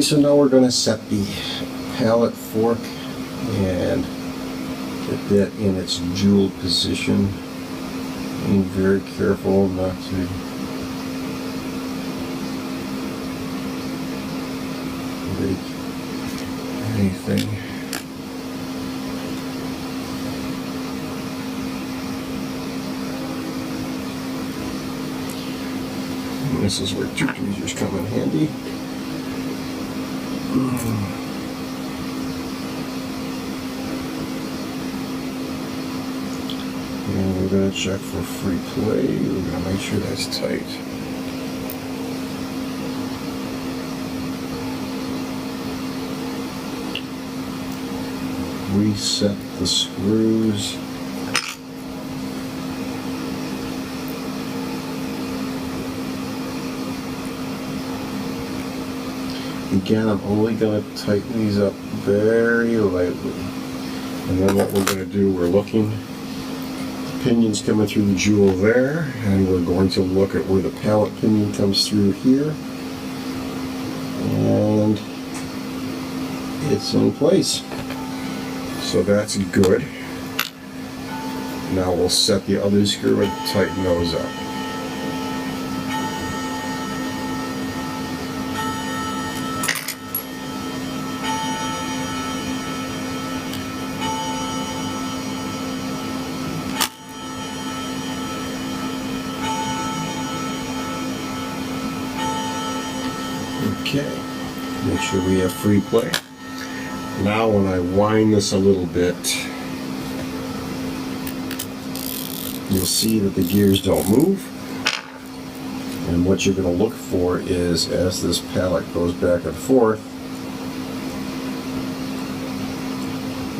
Okay, so now we're going to set the pallet fork and get that in its jewel position. Being very careful not to break anything. And this is where two tweezers come in handy. And we're going to check for free play. We're going to make sure that's tight. Reset the screws. Again, I'm only going to tighten these up very lightly. And then what we're going to do, we're looking, the pinion's coming through the jewel there, and we're going to look at where the pallet pinion comes through here. And it's in place. So that's good. Now we'll set the other screw and tighten those up. Okay, make sure we have free play. Now when I wind this a little bit, you'll see that the gears don't move. And what you're going to look for is, as this pallet goes back and forth,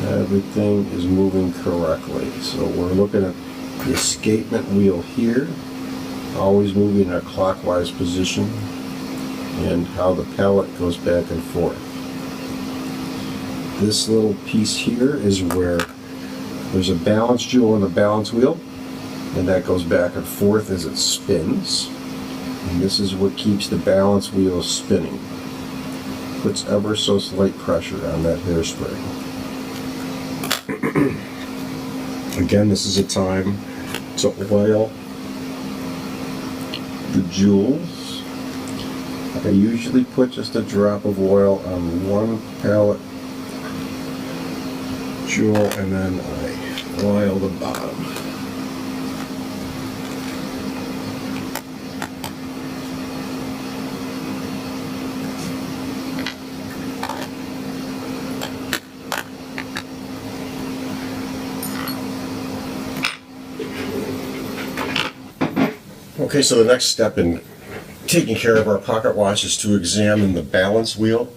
everything is moving correctly. So we're looking at the escapement wheel here, always moving in a clockwise position, and how the pallet goes back and forth. This little piece here is where there's a balance jewel on the balance wheel, and that goes back and forth as it spins. And this is what keeps the balance wheel spinning. Puts ever so slight pressure on that hairspring. Again, this is a time to oil the jewels. I usually put just a drop of oil on one pallet jewel, and then I oil the bottom. Okay, so the next step in taking care of our pocket watch is to examine the balance wheel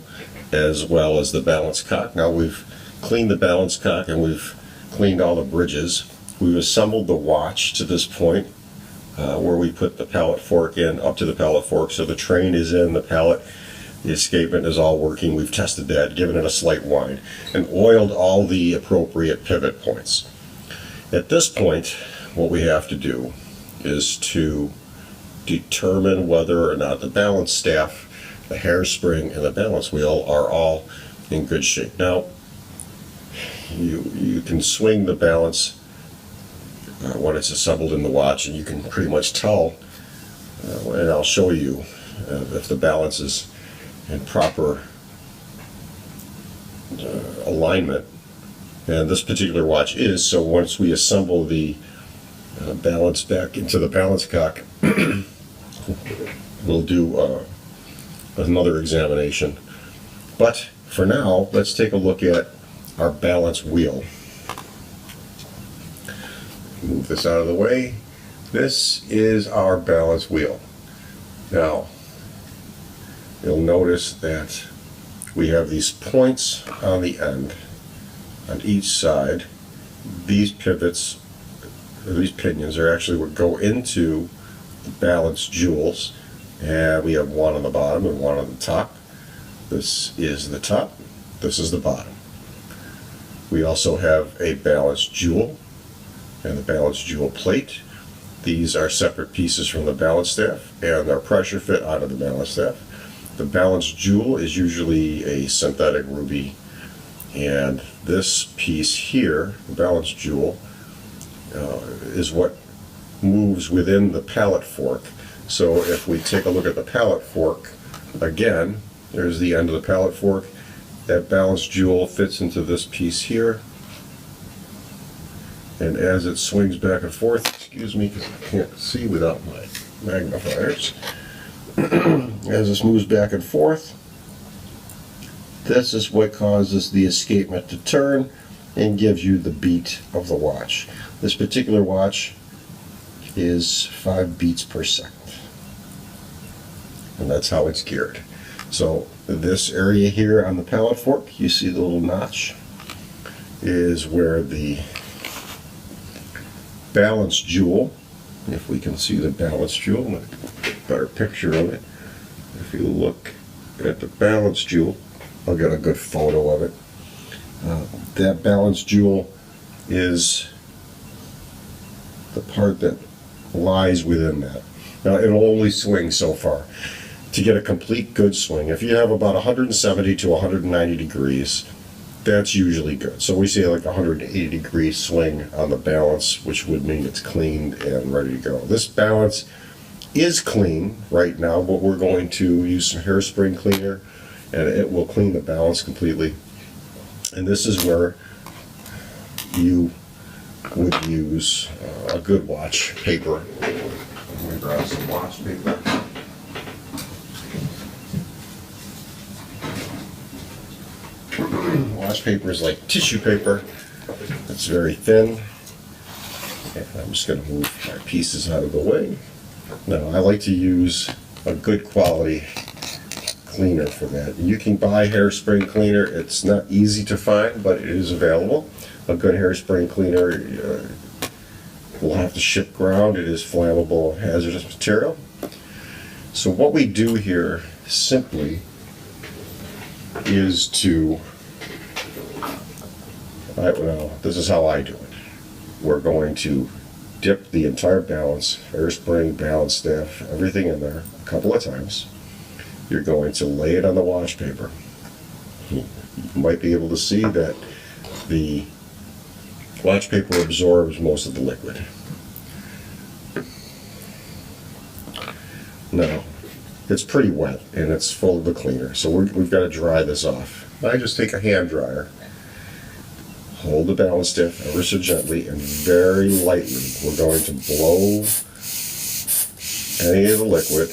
as well as the balance cock. Now we've cleaned the balance cock and we've cleaned all the bridges. We've assembled the watch to this point where we put the pallet fork in, up to the pallet fork, so the train is in, the pallet, the escapement is all working. We've tested that, given it a slight wind, and oiled all the appropriate pivot points. At this point, what we have to do is to determine whether or not the balance staff, the hairspring, and the balance wheel are all in good shape. Now, you can swing the balance when it's assembled in the watch, and you can pretty much tell, and I'll show you if the balance is in proper alignment. And this particular watch is, so once we assemble the balance back into the balance cock, we'll do another examination. But for now, let's take a look at our balance wheel. Move this out of the way. This is our balance wheel. Now, you'll notice that we have these points on the end, on each side. These pivots, these pinions, are actually what go into the balance jewels, and we have one on the bottom and one on the top. This is the top, this is the bottom. We also have a balance jewel and the balance jewel plate. These are separate pieces from the balance staff and are pressure fit out of the balance staff. The balance jewel is usually a synthetic ruby, and this piece here, the balance jewel, is what moves within the pallet fork. So if we take a look at the pallet fork again, there's the end of the pallet fork. That balance jewel fits into this piece here, and as it swings back and forth, excuse me because I can't see without my magnifiers, as this moves back and forth, this is what causes the escapement to turn and gives you the beat of the watch. This particular watch is 5 beats per second, and that's how it's geared. So this area here on the pallet fork, you see the little notch, is where the balance jewel, if we can see the balance jewel, a better picture of it. If you look at the balance jewel, I'll get a good photo of it. That balance jewel is the part that lies within that. Now it'll only swing so far. To get a complete good swing, if you have about 170 to 190 degrees, that's usually good. So we say like 180 degree swing on the balance, which would mean it's cleaned and ready to go. This balance is clean right now, but we're going to use some hairspring cleaner and it will clean the balance completely. And this is where you would use a good watch paper. I'm going to grab some watch paper. Watch paper is like tissue paper. It's very thin. And I'm just going to move my pieces out of the way. Now I like to use a good quality cleaner for that. You can buy hairspray cleaner. It's not easy to find, but it is available. A good hairspray cleaner will have to ship ground. It is flammable, hazardous material. So what we do here simply is to, well, this is how I do it. We're going to dip the entire balance, hairspring, balance staff, everything in there a couple of times. You're going to lay it on the wash paper. You might be able to see that the wash paper absorbs most of the liquid. Now, it's pretty wet and it's full of the cleaner, so we've got to dry this off. I just take a hand dryer, hold the balance stiff ever so gently and very lightly. We're going to blow any of the liquid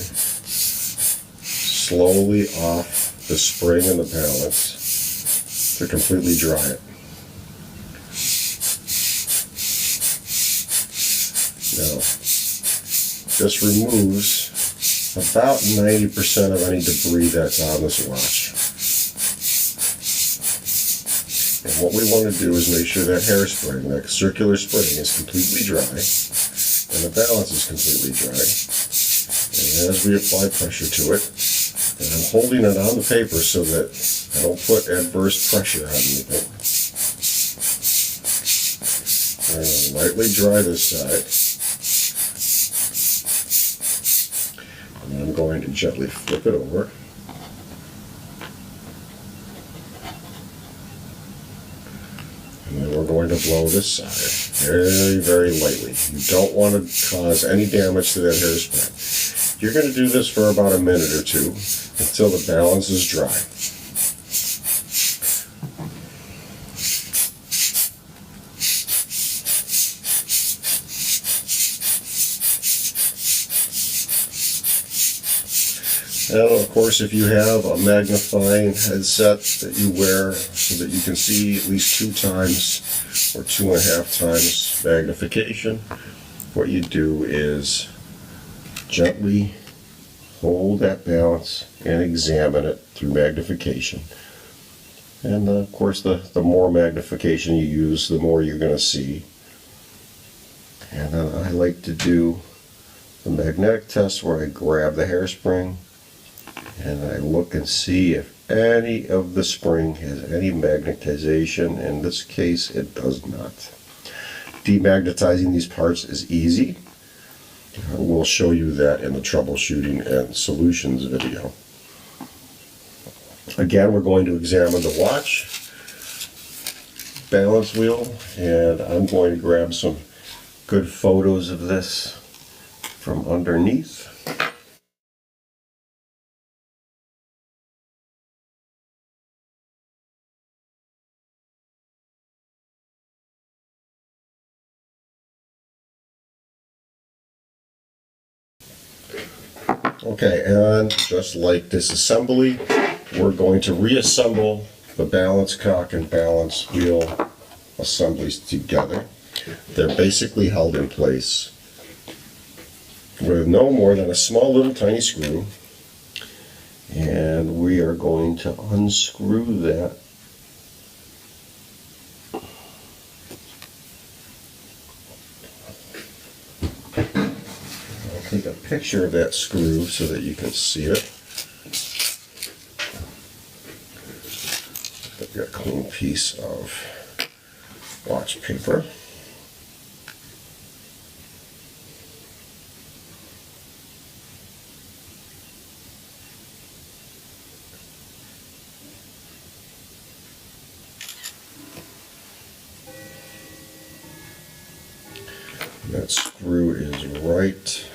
slowly off the spring and the balance to completely dry it. Now, this removes about 90% of any debris that's on this watch. And what we want to do is make sure that hairspring, that circular spring, is completely dry and the balance is completely dry. And as we apply pressure to it, and I'm holding it on the paper so that I don't put adverse pressure on anything. I'm going to lightly dry this side. And I'm going to gently flip it over. And then we're going to blow this side very, very lightly. You don't want to cause any damage to that hairspring. You're going to do this for about a minute or two until the balance is dry. Now, of course, if you have a magnifying headset that you wear so that you can see at least 2 times or 2.5 times magnification, what you do is gently hold that balance and examine it through magnification. And of course, the more magnification you use, the more you're going to see. And I like to do the magnetic test where I grab the hairspring and I look and see if any of the spring has any magnetization. In this case, it does not. Demagnetizing these parts is easy. We'll show you that in the troubleshooting and solutions video. Again, we're going to examine the watch balance wheel, and I'm going to grab some good photos of this from underneath. Okay, and just like disassembly, we're going to reassemble the balance cock and balance wheel assemblies together. They're basically held in place with no more than a small little tiny screw, and we are going to unscrew that. I'll take a picture of that screw so that you can see it. I've got a clean piece of watch paper. That screw is right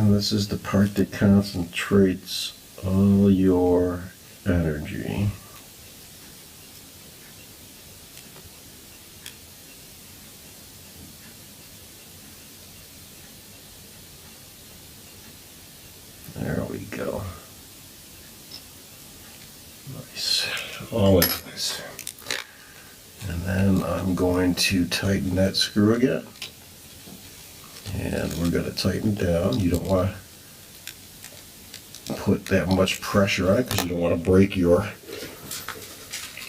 and this is the part that concentrates all your energy. There we go. Nice. All in place. And then I'm going to tighten that screw again. And we're going to tighten down. You don't want to put that much pressure on it because you don't want to break your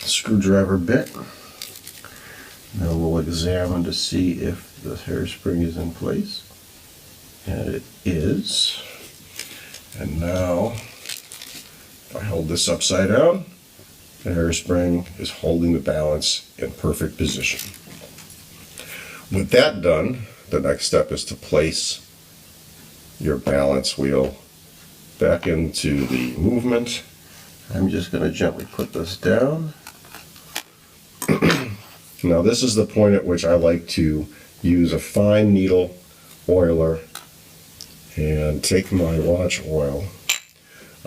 screwdriver bit. Now we'll examine to see if the hairspring is in place. And it is. And now, if I hold this upside down, the hairspring is holding the balance in perfect position. With that done, the next step is to place your balance wheel back into the movement. I'm just going to gently put this down. Now this is the point at which I like to use a fine needle oiler and take my watch oil.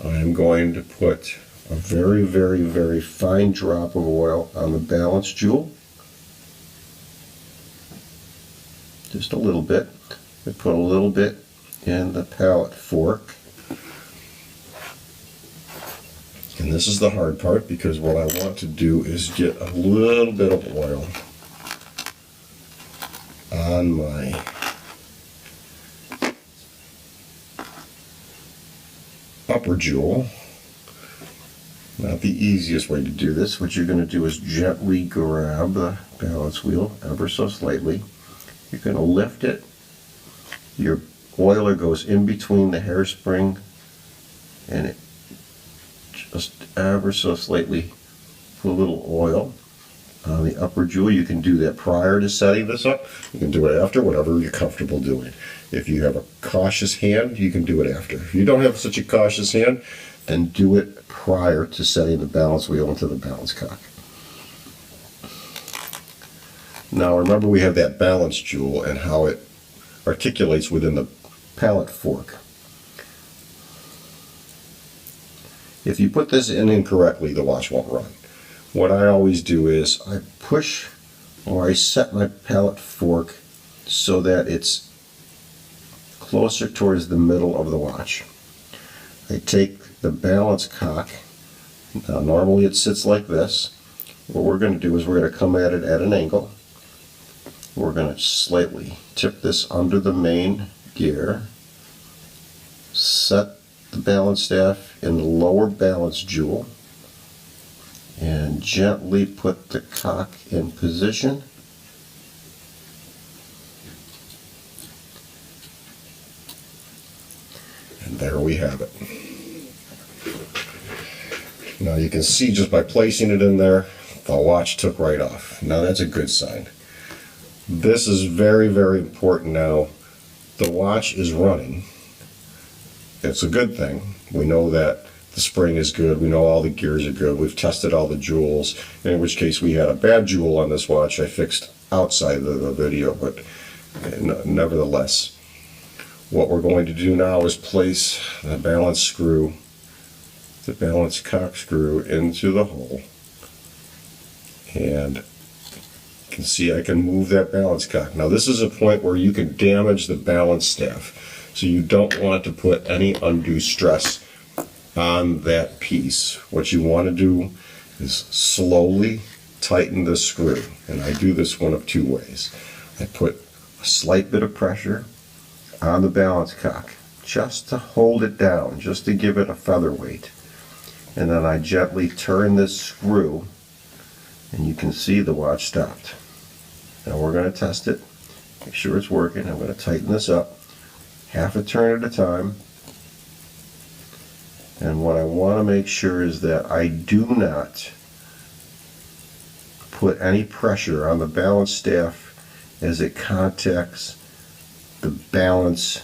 I'm going to put a very, very, very fine drop of oil on the balance jewel. Just a little bit. I put a little bit in the pallet fork. And this is the hard part because what I want to do is get a little bit of oil on my upper jewel. Not the easiest way to do this. What you're going to do is gently grab the balance wheel ever so slightly. You're going to lift it. Your oiler goes in between the hairspring and it just ever so slightly put a little oil on the upper jewel. You can do that prior to setting this up. You can do it after, whatever you're comfortable doing. If you have a cautious hand, you can do it after. If you don't have such a cautious hand, then do it prior to setting the balance wheel into the balance cock. Now remember, we have that balance jewel and how it articulates within the pallet fork. If you put this in incorrectly, the watch won't run. What I always do is I push or I set my pallet fork so that it's closer towards the middle of the watch. I take the balance cock. Now normally it sits like this. What we're going to do is we're going to come at it at an angle. We're going to slightly tip this under the main gear, set the balance staff in the lower balance jewel and gently put the cock in position. And there we have it. Now you can see just by placing it in there, the watch took right off. Now that's a good sign. This is very, very important now. The watch is running. It's a good thing. We know that the spring is good. We know all the gears are good. We've tested all the jewels. In which case we had a bad jewel on this watch. I fixed outside of the video, but nevertheless, what we're going to do now is place the balance screw, the balance cock screw into the hole. And you can see I can move that balance cock. Now this is a point where you can damage the balance staff. So you don't want to put any undue stress on that piece. What you want to do is slowly tighten the screw. And I do this one of two ways. I put a slight bit of pressure on the balance cock just to hold it down, just to give it a featherweight. And then I gently turn this screw and you can see the watch stopped. Now we're going to test it, make sure it's working. I'm going to tighten this up half a turn at a time. And what I want to make sure is that I do not put any pressure on the balance staff as it contacts the balance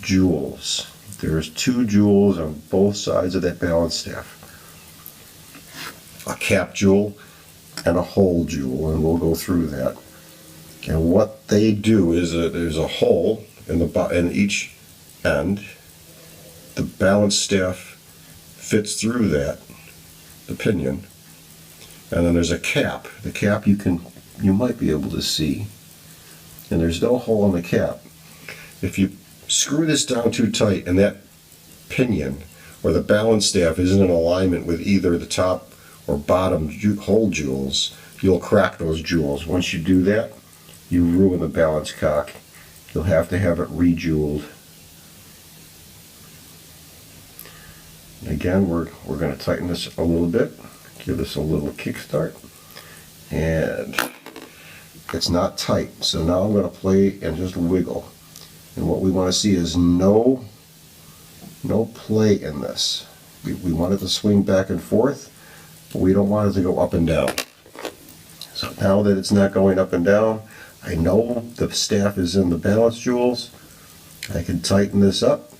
jewels. There's two jewels on both sides of that balance staff. A cap jewel and a hole jewel, and we'll go through that. And what they do is there's a hole in each end. The balance staff fits through that, the pinion, and then there's a cap. The cap you might be able to see, and there's no hole in the cap. If you screw this down too tight and that pinion or the balance staff isn't in alignment with either the top or bottom hole jewels, you'll crack those jewels. Once you do that, you ruin the balance cock. You'll have to have it re-jeweled. Again, we're going to tighten this a little bit, give this a little kickstart, and it's not tight. So now I'm going to play and just wiggle. And what we want to see is no play in this. We want it to swing back and forth, but we don't want it to go up and down. So now that it's not going up and down, I know the staff is in the balance jewels. I can tighten this up,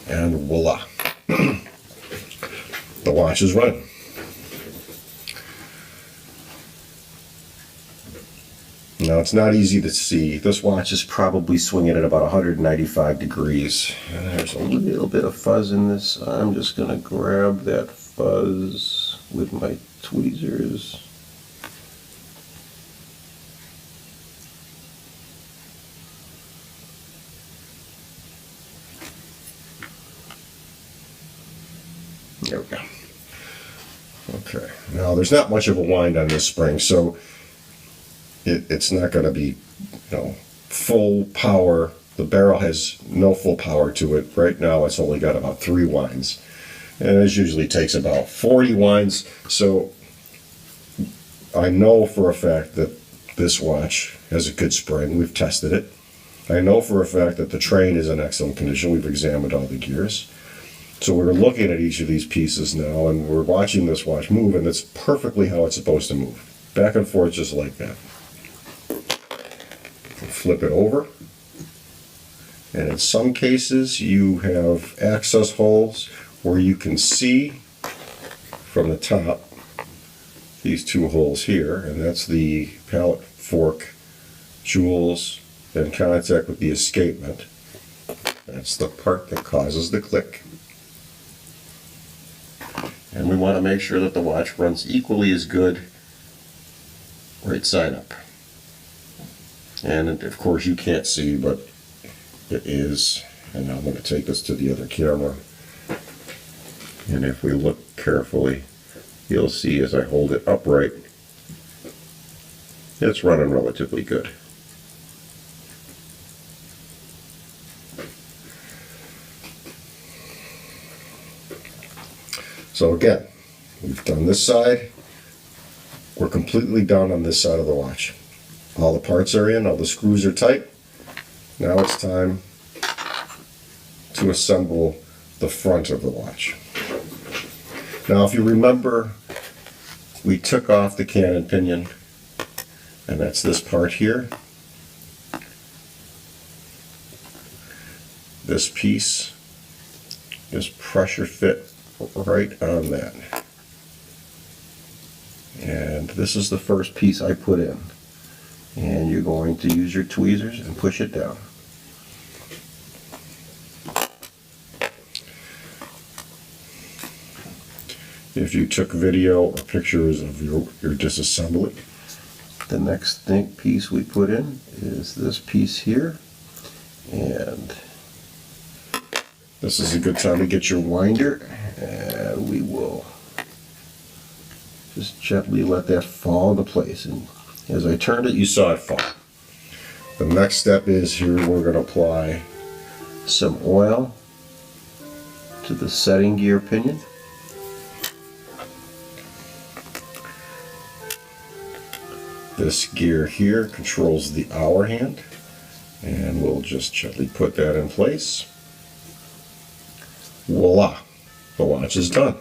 and voila, the watch is running. Now it's not easy to see. This watch is probably swinging at about 195 degrees. And there's a little bit of fuzz in this. I'm just going to grab that fuzz with my tweezers. There we go. Okay, now there's not much of a wind on this spring, so it's not going to be, full power. The barrel has no full power to it. Right now it's only got about 3 winds, and it usually takes about 40 winds. So I know for a fact that this watch has a good spring. We've tested it. I know for a fact that the train is in excellent condition. We've examined all the gears. So we're looking at each of these pieces now, and we're watching this watch move, and it's perfectly how it's supposed to move. Back and forth just like that. Flip it over. And in some cases, you have access holes where you can see from the top these 2 holes here, and that's the pallet fork jewels in contact with the escapement. That's the part that causes the click. And we want to make sure that the watch runs equally as good right side up. And of course you can't see, but it is. And now I'm going to take this to the other camera. And if we look carefully, you'll see as I hold it upright, it's running relatively good. So again, we've done this side. We're completely done on this side of the watch. All the parts are in, all the screws are tight. Now it's time to assemble the front of the watch. Now if you remember, we took off the cannon pinion, and that's this part here. This piece is pressure fit right on that. And this is the first piece I put in. And you're going to use your tweezers and push it down. If you took video or pictures of your disassembly, the next piece we put in is this piece here. And this is a good time to get your winder, and we will just gently let that fall into place. And as I turned it, you saw it fall. The next step is here we're going to apply some oil to the setting gear pinion. This gear here controls the hour hand, and we'll just gently put that in place. Voila! The watch is done.